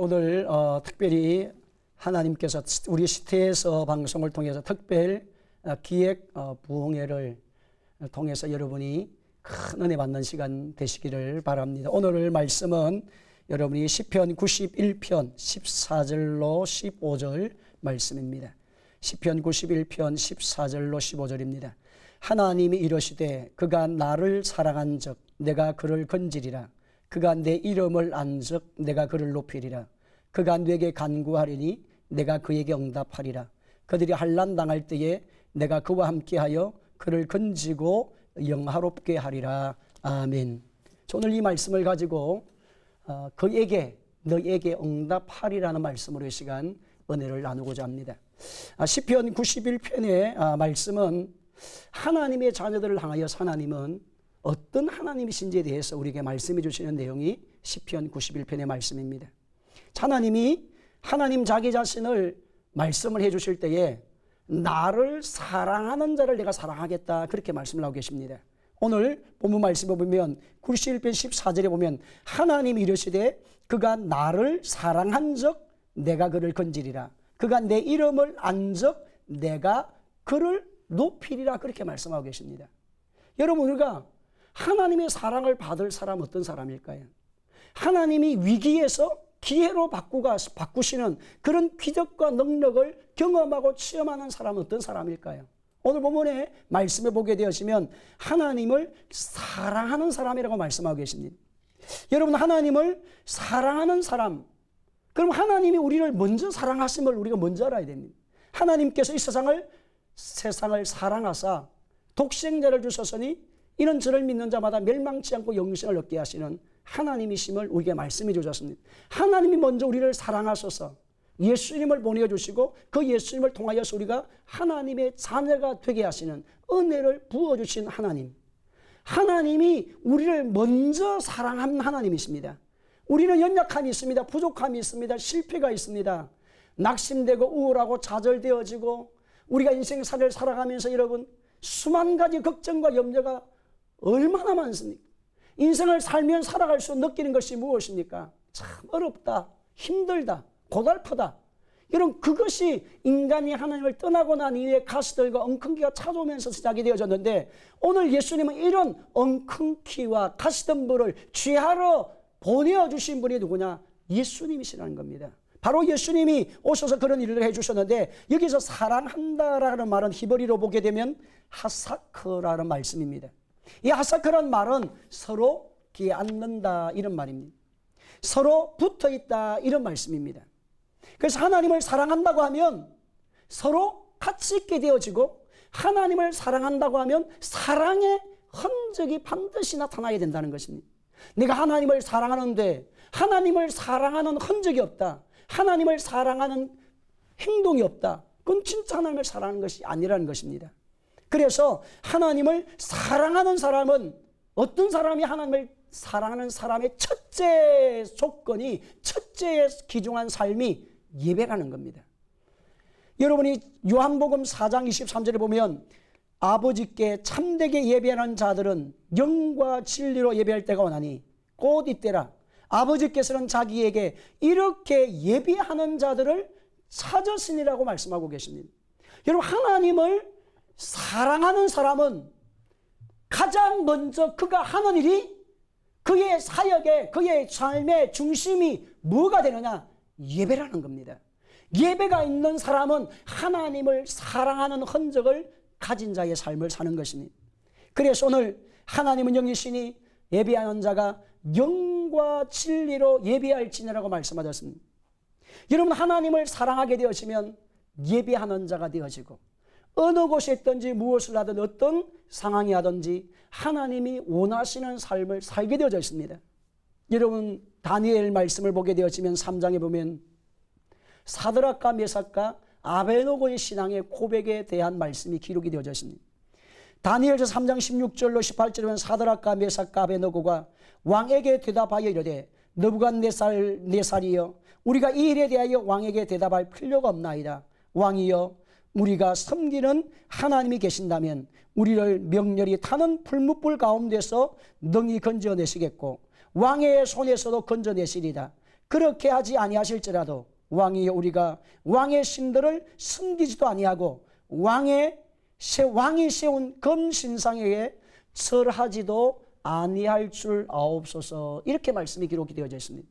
오늘 특별히 하나님께서 우리 시태에서 방송을 통해서 특별 기획 부흥회를 통해서 여러분이 큰 은혜 받는 시간 되시기를 바랍니다. 오늘 말씀은 여러분이 시편 91편 14절로 15절 말씀입니다. 시편 91편 14절로 15절입니다. 하나님이 이르시되 그가 나를 사랑한즉 내가 그를 건지리라. 그가 내 이름을 안즉 내가 그를 높이리라. 그가 내게 간구하리니 내가 그에게 응답하리라. 그들이 환난 당할 때에 내가 그와 함께하여 그를 건지고 영화롭게 하리라. 아멘. 오늘 이 말씀을 가지고 그에게 너에게 응답하리라는 말씀으로 이 시간 은혜를 나누고자 합니다. 시편 91편의 말씀은 하나님의 자녀들을 향하여 하나님은 어떤 하나님이신지에 대해서 우리에게 말씀해 주시는 내용이 시편 91편의 말씀입니다. 하나님이 하나님 자기 자신을 말씀을 해 주실 때에 나를 사랑하는 자를 내가 사랑하겠다 그렇게 말씀을 하고 계십니다. 오늘 본문 말씀을 보면 91편 14절에 보면 하나님이 이르시되 그가 나를 사랑한즉 내가 그를 건지리라. 그가 내 이름을 안즉 내가 그를 높이리라 그렇게 말씀하고 계십니다. 여러분 우리가 하나님의 사랑을 받을 사람 어떤 사람일까요? 하나님이 위기에서 기회로 바꾸시는 그런 기적과 능력을 경험하고 체험하는 사람은 어떤 사람일까요? 오늘 본문에 말씀해 보게 되어지면 하나님을 사랑하는 사람이라고 말씀하고 계십니다. 여러분 하나님을 사랑하는 사람, 그럼 하나님이 우리를 먼저 사랑하심을 우리가 먼저 알아야 됩니다. 하나님께서 이 세상을 사랑하사 독생자를 주셨으니 이는 저를 믿는 자마다 멸망치 않고 영생을 얻게 하시는 하나님이심을 우리에게 말씀해 주셨습니다. 하나님이 먼저 우리를 사랑하셔서 예수님을 보내주시고 그 예수님을 통하여서 우리가 하나님의 자녀가 되게 하시는 은혜를 부어주신 하나님. 하나님이 우리를 먼저 사랑한 하나님이십니다. 우리는 연약함이 있습니다. 부족함이 있습니다. 실패가 있습니다. 낙심되고 우울하고 좌절되어지고 우리가 인생살을 살아가면서 여러분 수만 가지 걱정과 염려가 얼마나 많습니까? 인생을 살면 살아갈수록 느끼는 것이 무엇입니까? 참 어렵다, 힘들다, 고달프다. 여러분 그것이 인간이 하나님을 떠나고 난 이후에 가시들과 엉큼기가 찾아오면서 시작이 되어졌는데 오늘 예수님은 이런 엉큼기와 가시덤불을 취하러 보내주신 분이 누구냐? 예수님이시라는 겁니다. 바로 예수님이 오셔서 그런 일을 해주셨는데 여기서 사랑한다라는 말은 히브리로 보게 되면 하사크라는 말씀입니다. 이 하사크라는 말은 서로 귀에 앉는다 이런 말입니다. 서로 붙어있다 이런 말씀입니다. 그래서 하나님을 사랑한다고 하면 서로 같이 있게 되어지고 하나님을 사랑한다고 하면 사랑의 흔적이 반드시 나타나야 된다는 것입니다. 내가 하나님을 사랑하는데 하나님을 사랑하는 흔적이 없다. 하나님을 사랑하는 행동이 없다. 그건 진짜 하나님을 사랑하는 것이 아니라는 것입니다. 그래서 하나님을 사랑하는 사람은 어떤 사람이 하나님을 사랑하는 사람의 첫째 조건이 첫째 기중한 삶이 예배라는 겁니다. 여러분이 요한복음 4장 23절에 보면 아버지께 참되게 예배하는 자들은 영과 진리로 예배할 때가 오나니 곧 이때라. 아버지께서는 자기에게 이렇게 예배하는 자들을 찾으시니라고 말씀하고 계십니다. 여러분 하나님을 사랑하는 사람은 가장 먼저 그가 하는 일이 그의 사역의 그의 삶의 중심이 뭐가 되느냐? 예배라는 겁니다. 예배가 있는 사람은 하나님을 사랑하는 흔적을 가진 자의 삶을 사는 것입니다. 그래서 오늘 하나님은 영이시니 예배하는 자가 영과 진리로 예배할지니라고 말씀하셨습니다. 여러분 하나님을 사랑하게 되어지면 예배하는 자가 되어지고 어느 곳에 있든지 무엇을 하든 어떤 상황이 하든지 하나님이 원하시는 삶을 살게 되어져 있습니다. 여러분 다니엘 말씀을 보게 되어지면 3장에 보면 사드락과 메삭과 아베노고의 신앙의 고백에 대한 말씀이 기록이 되어져 있습니다. 다니엘서 3장 16절로 18절에 보면 사드락과 메삭과 아베노고가 왕에게 대답하여 이르되 느부갓네살이여 우리가 이 일에 대하여 왕에게 대답할 필요가 없나이다. 왕이여 우리가 섬기는 하나님이 계신다면 우리를 명렬히 타는 풀무불 가운데서 능히 건져내시겠고 왕의 손에서도 건져내시리다. 그렇게 하지 아니하실지라도 왕이 우리가 왕의 신들을 섬기지도 아니하고 왕이 세운 금신상에게 절하지도 아니할 줄 아옵소서. 이렇게 말씀이 기록이 되어져 있습니다.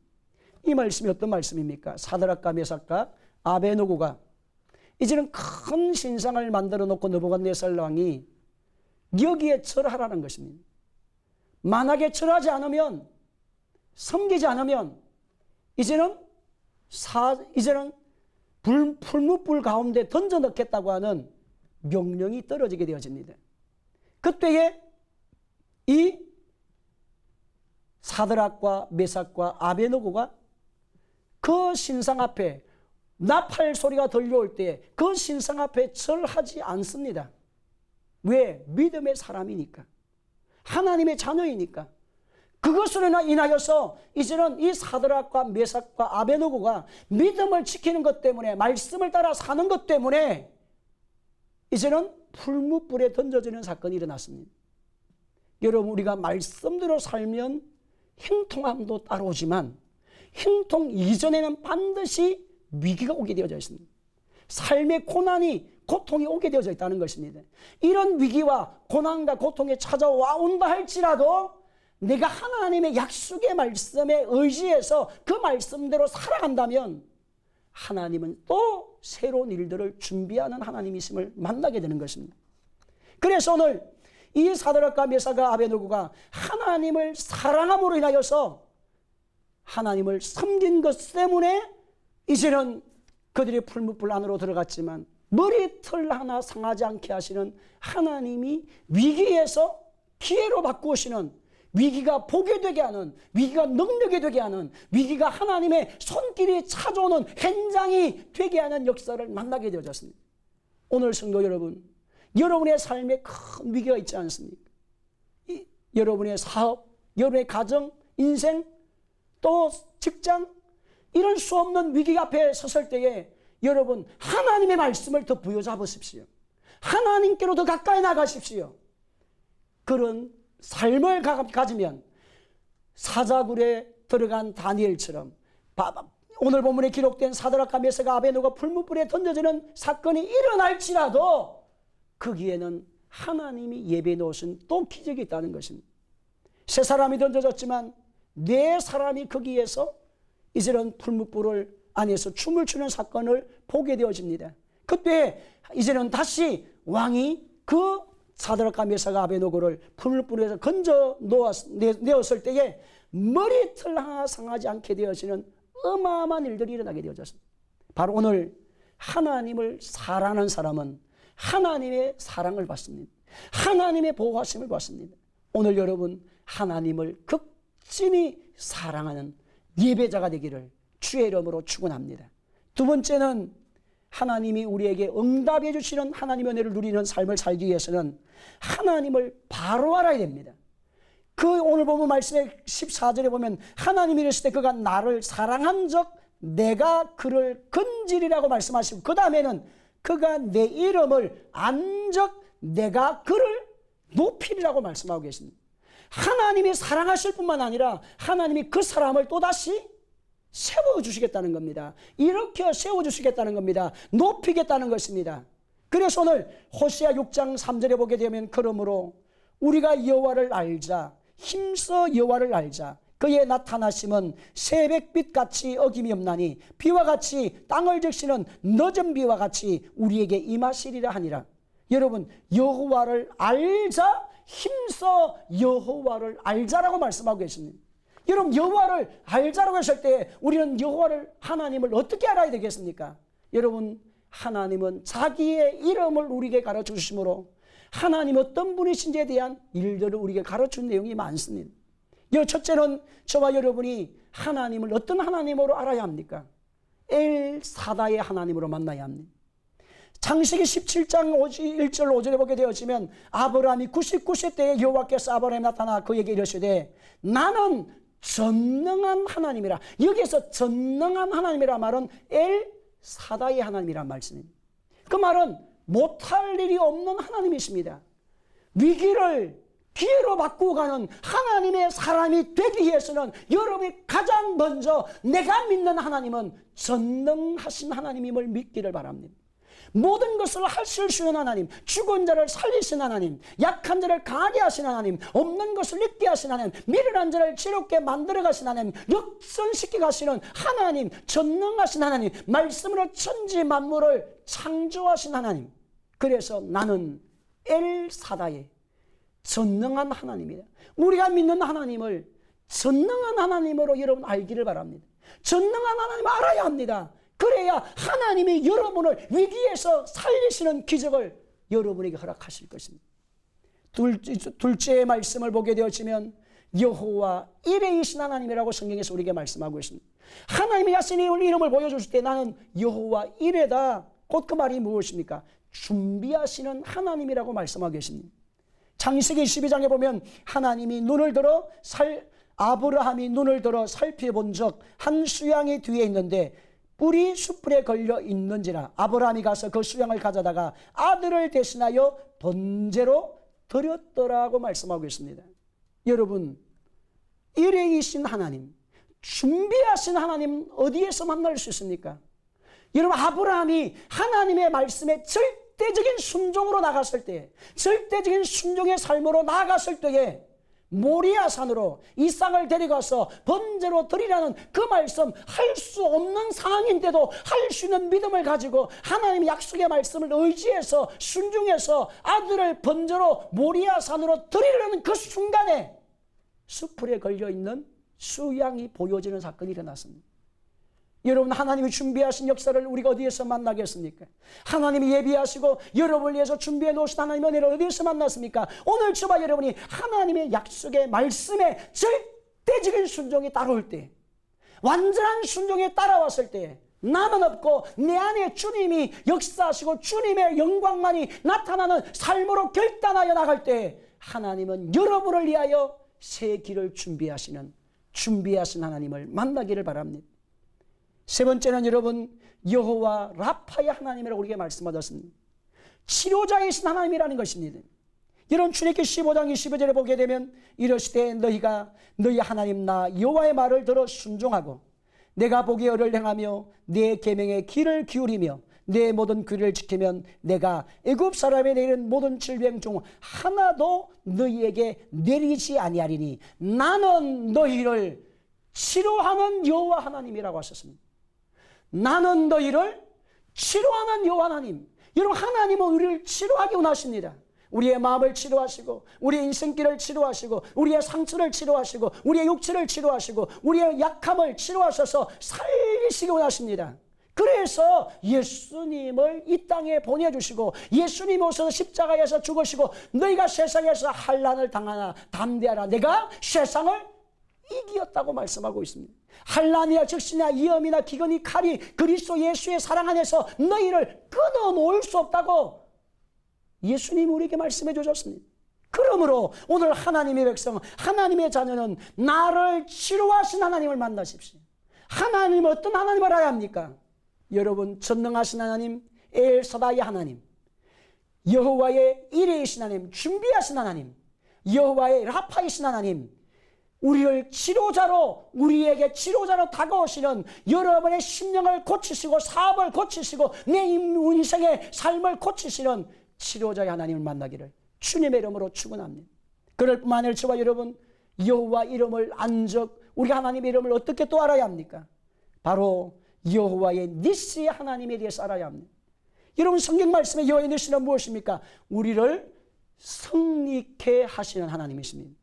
이 말씀이 어떤 말씀입니까? 사드락과 메삭과 아베노고가 이제는 큰 신상을 만들어 놓고 느부갓네살 왕이 여기에 절하라는 것입니다. 만약에 절하지 않으면, 섬기지 않으면 이제는 풀무불 가운데 던져 넣겠다고 하는 명령이 떨어지게 되어집니다. 그때에 이 사드락과 메삭과 아베노고가 그 신상 앞에 나팔 소리가 들려올 때 그 신상 앞에 절하지 않습니다. 왜? 믿음의 사람이니까, 하나님의 자녀이니까. 그것으로 인하여서 이제는 이 사드락과 메삭과 아베노고가 믿음을 지키는 것 때문에, 말씀을 따라 사는 것 때문에 이제는 풀무불에 던져지는 사건이 일어났습니다. 여러분, 우리가 말씀대로 살면 형통함도 따라오지만 형통 이전에는 반드시 위기가 오게 되어져 있습니다. 삶의 고통이 오게 되어져 있다는 것입니다. 이런 위기와 고난과 고통이 찾아와 온다 할지라도 내가 하나님의 약속의 말씀에 의지해서 그 말씀대로 살아간다면 하나님은 또 새로운 일들을 준비하는 하나님이심을 만나게 되는 것입니다. 그래서 오늘 이 사드락과 메삭과 아베노고가 하나님을 사랑함으로 인하여서 하나님을 섬긴 것 때문에 이제는 그들이 풀무불 안으로 들어갔지만 머리털 하나 상하지 않게 하시는 하나님이 위기에서 기회로 바꾸시는, 위기가 복이 되게 하는, 위기가 능력이 되게 하는, 위기가 하나님의 손길이 찾아오는 현장이 되게 하는 역사를 만나게 되어졌습니다. 오늘 성도 여러분, 여러분의 삶에 큰 위기가 있지 않습니까? 여러분의 사업, 여러분의 가정, 인생, 또 직장, 이런 수 없는 위기 앞에 섰을 때에 여러분 하나님의 말씀을 더 부여잡으십시오. 하나님께로 더 가까이 나가십시오. 그런 삶을 가지면 사자굴에 들어간 다니엘처럼 오늘 본문에 기록된 사드락과 메삭과 아베노가 풀무불에 던져지는 사건이 일어날지라도 거기에는 하나님이 예배해 놓으신 또 기적이 있다는 것입니다. 세 사람이 던져졌지만 네 사람이 거기에서 이제는 풀무불을 안에서 춤을 추는 사건을 보게 되어집니다. 그때 이제는 다시 왕이 그 사드락과 메삭과 아베노고를 풀무불에서 건져 내었을 때에 머리털 하나 상하지 않게 되어지는 어마어마한 일들이 일어나게 되어졌습니다. 바로 오늘 하나님을 사랑하는 사람은 하나님의 사랑을 받습니다. 하나님의 보호하심을 받습니다. 오늘 여러분 하나님을 극진히 사랑하는 예배자가 되기를 주의 이름으로 축원합니다. 두 번째는 하나님이 우리에게 응답해 주시는 하나님의 은혜를 누리는 삶을 살기 위해서는 하나님을 바로 알아야 됩니다. 그 오늘 보면 말씀의 14절에 보면 하나님이 이르실 때 그가 나를 사랑한 적 내가 그를 건지리라고 말씀하시고 그 다음에는 그가 내 이름을 안 적 내가 그를 높이리라고 말씀하고 계십니다. 하나님이 사랑하실 뿐만 아니라 하나님이 그 사람을 또다시 세워주시겠다는 겁니다. 이렇게 세워주시겠다는 겁니다. 높이겠다는 것입니다. 그래서 오늘 호세아 6장 3절에 보게 되면 그러므로 우리가 여호와를 알자, 힘써 여호와를 알자. 그의 나타나심은 새벽빛같이 어김이 없나니 비와 같이 땅을 적시는 늦은 비와 같이 우리에게 임하시리라 하니라. 여러분 여호와를 알자, 힘써 여호와를 알자라고 말씀하고 계십니다. 여러분 여호와를 알자라고 했을 때 우리는 여호와를 하나님을 어떻게 알아야 되겠습니까? 여러분 하나님은 자기의 이름을 우리에게 가르쳐 주심으로 하나님 어떤 분이신지에 대한 일들을 우리에게 가르쳐 준 내용이 많습니다. 첫째는 저와 여러분이 하나님을 어떤 하나님으로 알아야 합니까? 엘 사다의 하나님으로 만나야 합니다. 창세기 17장 1절 5절에 보게 되어지면 아브라함이 99세 때에 여호와께서 아브라함에 나타나 그에게 이르시되 나는 전능한 하나님이라. 여기에서 전능한 하나님이라 말은 엘 사다의 하나님이란 말씀입니다. 그 말은 못할 일이 없는 하나님이십니다. 위기를 기회로 바꾸고 가는 하나님의 사람이 되기 위해서는 여러분이 가장 먼저 내가 믿는 하나님은 전능하신 하나님임을 믿기를 바랍니다. 모든 것을 하실 수 있는 하나님, 죽은 자를 살리신 하나님, 약한 자를 강하게 하신 하나님, 없는 것을 있게 하신 하나님, 미련한 자를 지롭게 만들어 가신 하나님, 역선시켜 가시는 하나님, 전능하신 하나님, 말씀으로 천지 만물을 창조하신 하나님. 그래서 나는 엘사다의 전능한 하나님이다. 우리가 믿는 하나님을 전능한 하나님으로 여러분 알기를 바랍니다. 전능한 하나님을 알아야 합니다. 그래야 하나님이 여러분을 위기에서 살리시는 기적을 여러분에게 허락하실 것입니다. 둘째 말씀을 보게 되어지면 여호와 이레이신 하나님이라고 성경에서 우리에게 말씀하고 있습니다. 하나님이 자신의 이름을 보여주실 때 나는 여호와 이레다. 곧 그 말이 무엇입니까? 준비하시는 하나님이라고 말씀하고 계십니다. 창세기 12장에 보면 하나님이 아브라함이 눈을 들어 살펴본 적 한 수양이 뒤에 있는데 뿔이 숯불에 걸려 있는지라 아브라함이 가서 그 수양을 가져다가 아들을 대신하여 번제로 드렸더라고 말씀하고 있습니다. 여러분, 이레이신 하나님, 준비하신 하나님 어디에서 만날 수 있습니까? 여러분, 아브라함이 하나님의 말씀에 절대적인 순종으로 나갔을 때, 절대적인 순종의 삶으로 나갔을 때에 모리아 산으로 이삭을 데려가서 번제로 드리라는 그 말씀, 할 수 없는 상황인데도 할 수 있는 믿음을 가지고 하나님의 약속의 말씀을 의지해서 순종해서 아들을 번제로 모리아 산으로 드리려는 그 순간에 숯불에 걸려있는 수양이 보여지는 사건이 일어났습니다. 여러분, 하나님이 준비하신 역사를 우리가 어디에서 만나겠습니까? 하나님이 예비하시고 여러분을 위해서 준비해 놓으신 하나님의 은혜를 어디에서 만났습니까? 오늘 저와 여러분이 하나님의 약속의 말씀에 절대적인 순종이 따라올 때, 완전한 순종에 따라왔을 때, 나는 없고 내 안에 주님이 역사하시고 주님의 영광만이 나타나는 삶으로 결단하여 나갈 때 하나님은 여러분을 위하여 새 길을 준비하신 하나님을 만나기를 바랍니다. 세 번째는 여러분, 여호와 라파의 하나님이라고 우리에게 말씀하셨습니다. 치료자이신 하나님이라는 것입니다. 여러분, 출애굽기 15장 22절에 보게 되면 이르시되 너희가 너희 하나님 나 여호와의 말을 들어 순종하고 내가 보기에 의를 행하며 내 계명에 귀를 기울이며 내 모든 규례를 지키면 내가 애굽 사람에 내리는 모든 질병 중 하나도 너희에게 내리지 아니하리니 나는 너희를 치료하는 여호와 하나님이라고 하셨습니다. 나는 너희를 치료하는 여호와 하나님. 여러분, 하나님은 우리를 치료하기 원하십니다. 우리의 마음을 치료하시고 우리의 인생길을 치료하시고 우리의 상처를 치료하시고 우리의 육체를 치료하시고 우리의 약함을 치료하셔서 살리시기 원하십니다. 그래서 예수님을 이 땅에 보내주시고 예수님 오셔서 십자가에서 죽으시고 너희가 세상에서 환난을 당하나 담대하라, 내가 세상을 이기었다고 말씀하고 있습니다. 환난이나 적신이나 위험이나 기근이 칼이 그리스도 예수의 사랑 안에서 너희를 끊어놓을 수 없다고 예수님이 우리에게 말씀해 주셨습니다. 그러므로 오늘 하나님의 백성, 하나님의 자녀는 나를 치료하신 하나님을 만나십시오. 하나님은 어떤 하나님을 알아야 합니까? 여러분, 전능하신 하나님, 엘사다의 하나님, 여호와의 이레이신 하나님, 준비하신 하나님, 여호와의 라파이신 하나님, 우리를 치료자로, 우리에게 치료자로 다가오시는, 여러분의 심령을 고치시고 사업을 고치시고 내 인생의 삶을 고치시는 치료자의 하나님을 만나기를 주님의 이름으로 축원합니다. 그럴 뿐만 아니라 저와 여러분, 여호와 이름을 우리 하나님의 이름을 어떻게 또 알아야 합니까? 바로 여호와의 니시의 하나님에 대해서 알아야 합니다. 여러분, 성경 말씀에 여호와의 니시는 무엇입니까? 우리를 승리케 하시는 하나님이십니다.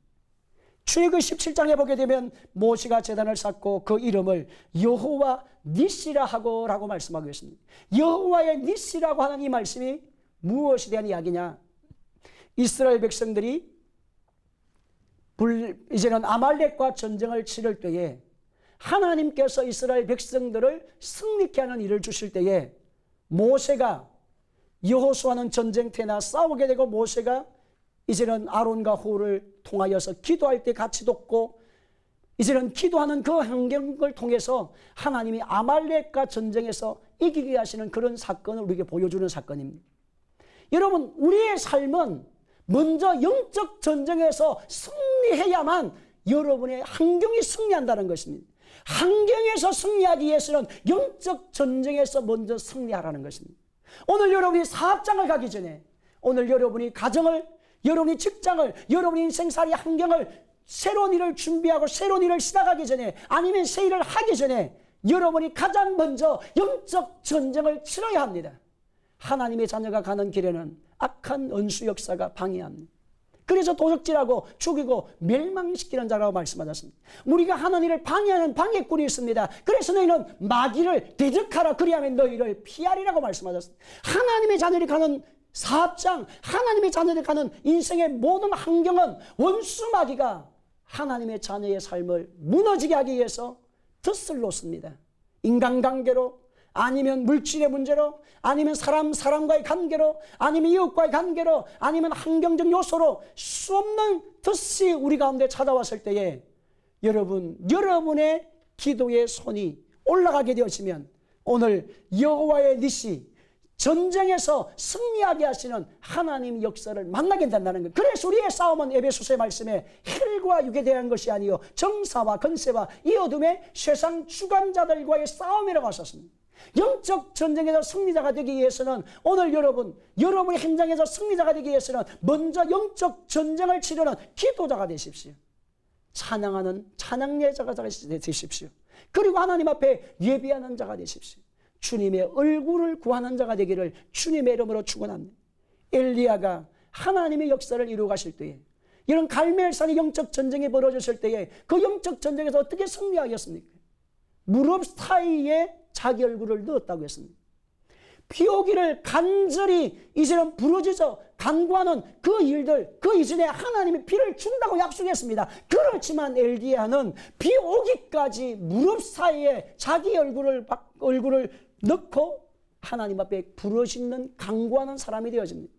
출애굽기 17장에 보게 되면 모세가 제단을 쌓고 그 이름을 여호와 니시라 하고 라고 말씀하고 있습니다. 여호와의 니시라고 하는 이 말씀이 무엇에 대한 이야기냐? 이스라엘 백성들이 이제는 아말렉과 전쟁을 치를 때에 하나님께서 이스라엘 백성들을 승리케 하는 일을 주실 때에 모세가 여호수아는 전쟁터나 싸우게 되고 모세가 이제는 아론과 후를 통하여서 기도할 때 같이 돕고 이제는 기도하는 그 환경을 통해서 하나님이 아말렉과 전쟁에서 이기게 하시는 그런 사건을 우리에게 보여주는 사건입니다. 여러분, 우리의 삶은 먼저 영적 전쟁에서 승리해야만 여러분의 환경이 승리한다는 것입니다. 환경에서 승리하기 위해서는 영적 전쟁에서 먼저 승리하라는 것입니다. 오늘 여러분이 사업장을 가기 전에, 오늘 여러분이 가정을, 여러분이 직장을, 여러분이 인생살이 환경을, 새로운 일을 준비하고 새로운 일을 시작하기 전에, 아니면 새 일을 하기 전에 여러분이 가장 먼저 영적 전쟁을 치러야 합니다. 하나님의 자녀가 가는 길에는 악한 원수 역사가 방해합니다. 그래서 도적질하고 죽이고 멸망시키는 자라고 말씀하셨습니다. 우리가 하는 일을 방해하는 방해꾼이 있습니다. 그래서 너희는 마귀를 대적하라, 그리하면 너희를 피하리라고 말씀하셨습니다. 하나님의 자녀들이 가는 사업장, 하나님의 자녀들이 가는 인생의 모든 환경은 원수 마귀가 하나님의 자녀의 삶을 무너지게 하기 위해서 덫을 놓습니다. 인간관계로, 아니면 물질의 문제로, 아니면 사람과의 관계로, 아니면 이웃과의 관계로, 아니면 환경적 요소로 수없는 덫이 우리 가운데 찾아왔을 때에 여러분의 기도의 손이 올라가게 되어지면 오늘 여호와의 니시, 전쟁에서 승리하게 하시는 하나님 역사를 만나게 된다는 것. 그래서 우리의 싸움은 에베소서의 말씀에 혈과 육에 대한 것이 아니요 정사와 권세와 이 어둠의 세상 주관자들과의 싸움이라고 하셨습니다. 영적 전쟁에서 승리자가 되기 위해서는 오늘 여러분의 현장에서 승리자가 되기 위해서는 먼저 영적 전쟁을 치르는 기도자가 되십시오. 찬양하는 찬양예자가 되십시오. 그리고 하나님 앞에 예배하는 자가 되십시오. 주님의 얼굴을 구하는 자가 되기를 주님의 이름으로 축원합니다. 엘리야가 하나님의 역사를 이루어 가실 때에, 이런 갈멜산의 영적 전쟁이 벌어졌을 때에 그 영적 전쟁에서 어떻게 승리하겠습니까? 무릎 사이에 자기 얼굴을 넣었다고 했습니다. 피 오기를 간절히 이제는 부르짖어 간구하는 그 일들, 그 이전에 하나님이 피를 준다고 약속했습니다. 그렇지만 엘리야는 피 오기까지 무릎 사이에 자기 얼굴을 넣고 하나님 앞에 부르짖는 간구하는 사람이 되어집니다.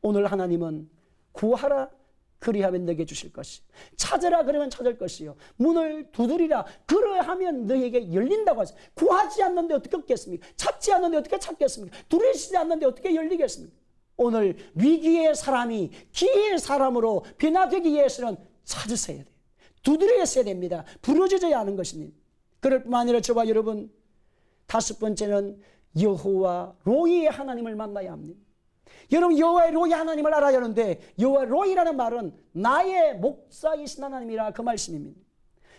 오늘 하나님은 구하라 그리하면 너에게 주실 것이요, 찾으라 그러면 찾을 것이요, 문을 두드리라 그러하면 너에게 열린다고 하죠. 구하지 않는데 어떻게 얻겠습니까? 찾지 않는데 어떻게 찾겠습니까? 두드리지 않는데 어떻게 열리겠습니까? 오늘 위기의 사람이 기회의 사람으로 변화되기 위해서는 찾으셔야 돼요. 두드려야 됩니다. 부르짖어야 하는 것입니다. 그럴 뿐만 아니라 저와 여러분, 다섯 번째는 여호와 로이의 하나님을 만나야 합니다. 여러분, 여호와의 로이 하나님을 알아야 하는데, 여호와 로이라는 말은 나의 목자이신 하나님이라 그 말씀입니다.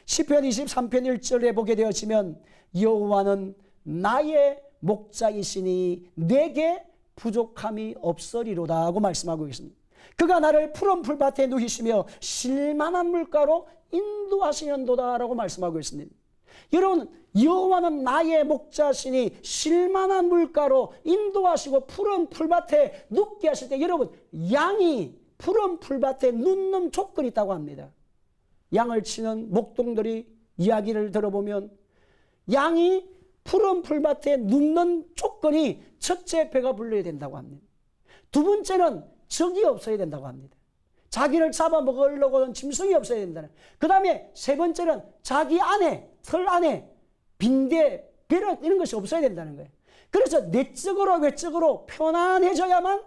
시편 23편 1절에 보게 되어지면 여호와는 나의 목자이시니 내게 부족함이 없으리로다 하고 말씀하고 계십니다. 그가 나를 푸른 풀밭에 누이시며 실만한 물가로 인도하시는도다 라고 말씀하고 있습니다. 여러분, 여호와는 나의 목자시니 실만한 물가로 인도하시고 푸른 풀밭에 눕게 하실 때, 여러분, 양이 푸른 풀밭에 눕는 조건이 있다고 합니다. 양을 치는 목동들이 이야기를 들어보면 양이 푸른 풀밭에 눕는 조건이 첫째 배가 불러야 된다고 합니다. 두 번째는 적이 없어야 된다고 합니다. 자기를 잡아먹으려고는 짐승이 없어야 된다는. 그 다음에 세 번째는 자기 안에, 털 안에 빈대, 벼락 이런 것이 없어야 된다는 거예요. 그래서 내적으로 외적으로 편안해져야만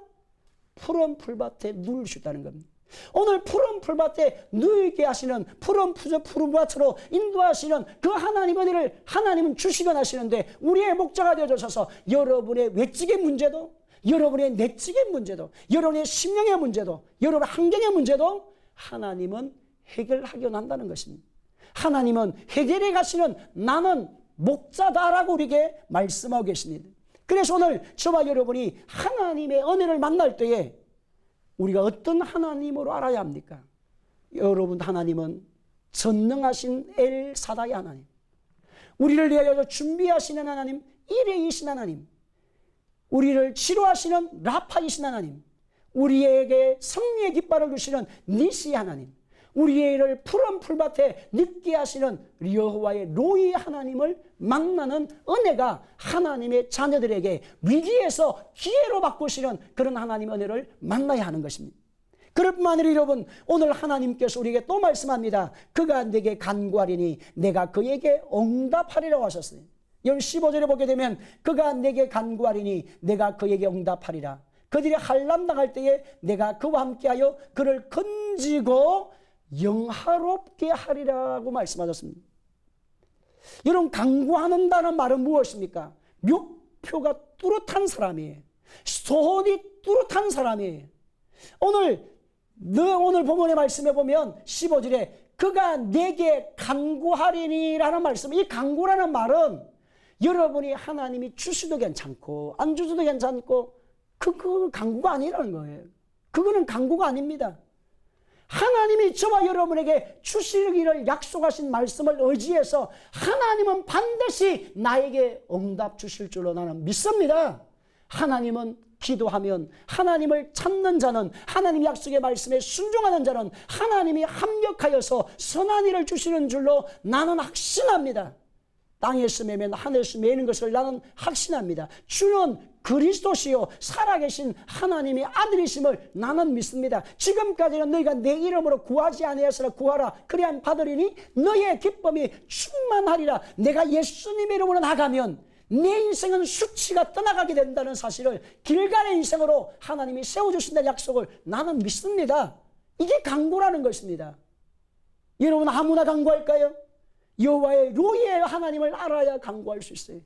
푸른 풀밭에 누울 수 있다는 겁니다. 오늘 푸른 풀밭에 누이게 하시는, 푸른 풀밭으로 인도하시는 그 하나님 은혜를 하나님은 주시곤 하시는데, 우리의 목자가 되어주셔서 여러분의 외적의 문제도, 여러분의 내적의 문제도, 여러분의 심령의 문제도, 여러분의 환경의 문제도 하나님은 해결하려 한다는 것입니다. 하나님은 해결해 가시는 나는 목자다라고 우리에게 말씀하고 계십니다. 그래서 오늘 저와 여러분이 하나님의 은혜를 만날 때에 우리가 어떤 하나님으로 알아야 합니까? 여러분, 하나님은 전능하신 엘사다의 하나님, 우리를 위하여 준비하시는 하나님, 일회이신 하나님, 우리를 치료하시는 라파이신 하나님, 우리에게 승리의 깃발을 주시는 니시 하나님, 우리를 푸른 풀밭에 눕게 하시는 여호와의 로이 하나님을 만나는 은혜가 하나님의 자녀들에게 위기에서 기회로 바꾸시는 그런 하나님의 은혜를 만나야 하는 것입니다. 그럴 뿐만 아니라 여러분, 오늘 하나님께서 우리에게 또 말씀합니다. 그가 내게 간구하리니 내가 그에게 응답하리라고 하셨어요. 15절에 보게 되면 그가 내게 간구하리니 내가 그에게 응답하리라. 그들이 환난당할 때에 내가 그와 함께하여 그를 건지고 영화롭게 하리라고 말씀하셨습니다. 여러분, 강구하는다는 말은 무엇입니까? 목표가 뚜렷한 사람이에요. 소원이 뚜렷한 사람이에요. 오늘 본문의 말씀에 보면 15절에 그가 내게 간구하리니 라는 말씀, 이 간구라는 말은 여러분이 하나님이 주시도 괜찮고 안 주셔도 괜찮고 그 간구가 아니라는 거예요. 그거는 간구가 아닙니다. 하나님이 저와 여러분에게 주시기를 약속하신 말씀을 의지해서 하나님은 반드시 나에게 응답 주실 줄로 나는 믿습니다. 하나님은 기도하면, 하나님을 찾는 자는, 하나님 약속의 말씀에 순종하는 자는 하나님이 합력하여서 선한 일을 주시는 줄로 나는 확신합니다. 땅에서 매면 하늘에서 매는 것을 나는 확신합니다. 주는 그리스도시요 살아계신 하나님의 아들이심을 나는 믿습니다. 지금까지는 너희가 내 이름으로 구하지 아니하였으나 구하라 그리하면 받으리니 너희의 기쁨이 충만하리라. 내가 예수님의 이름으로 나가면 내 인생은 수치가 떠나가게 된다는 사실을 길갈의 인생으로 하나님이 세워주신다는 약속을 나는 믿습니다. 이게 간구라는 것입니다. 여러분, 아무나 간구할까요? 여호와의 로이의 하나님을 알아야 간구할 수 있어요.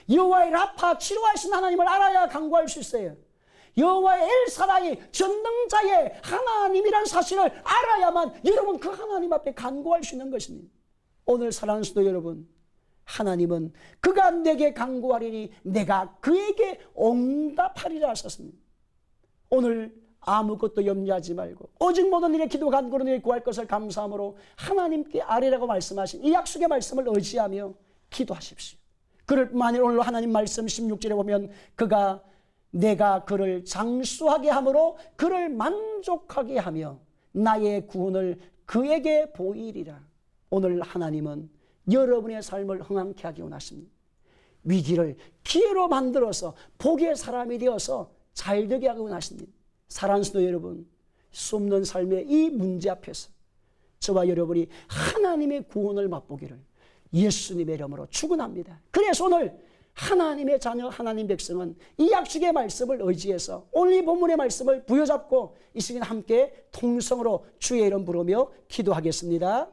여호와의 라파 치료하신 하나님을 알아야 간구할 수 있어요. 여호와의 엘사다이 전능자의 하나님이란 사실을 알아야만 여러분 그 하나님 앞에 간구할 수 있는 것입니다. 오늘 사랑하는 성도 여러분, 하나님은 그가 내게 간구하리니 내가 그에게 응답하리라 하셨습니다. 오늘 아무것도 염려하지 말고 오직 모든 일에 기도 간구로 너희 구할 것을 감사함으로 하나님께 아뢰라고 말씀하신 이 약속의 말씀을 의지하며 기도하십시오. 그럴 뿐만 오늘 하나님 말씀 16절에 보면 그가 내가 그를 장수하게 함으로 그를 만족하게 하며 나의 구원을 그에게 보이리라. 오늘 하나님은 여러분의 삶을 흥황케 하기 원하십니다. 위기를 기회로 만들어서 복의 사람이 되어서 잘되게 하기 원하십니다. 사랑하는 성도 여러분, 숨는 삶의 이 문제 앞에서 저와 여러분이 하나님의 구원을 맛보기를 예수님의 이름으로 축원합니다. 그래서 오늘 하나님의 자녀, 하나님 백성은 이 약속의 말씀을 의지해서 오늘 이 본문의 말씀을 부여잡고 이 시간 함께 통성으로 주의 이름 부르며 기도하겠습니다.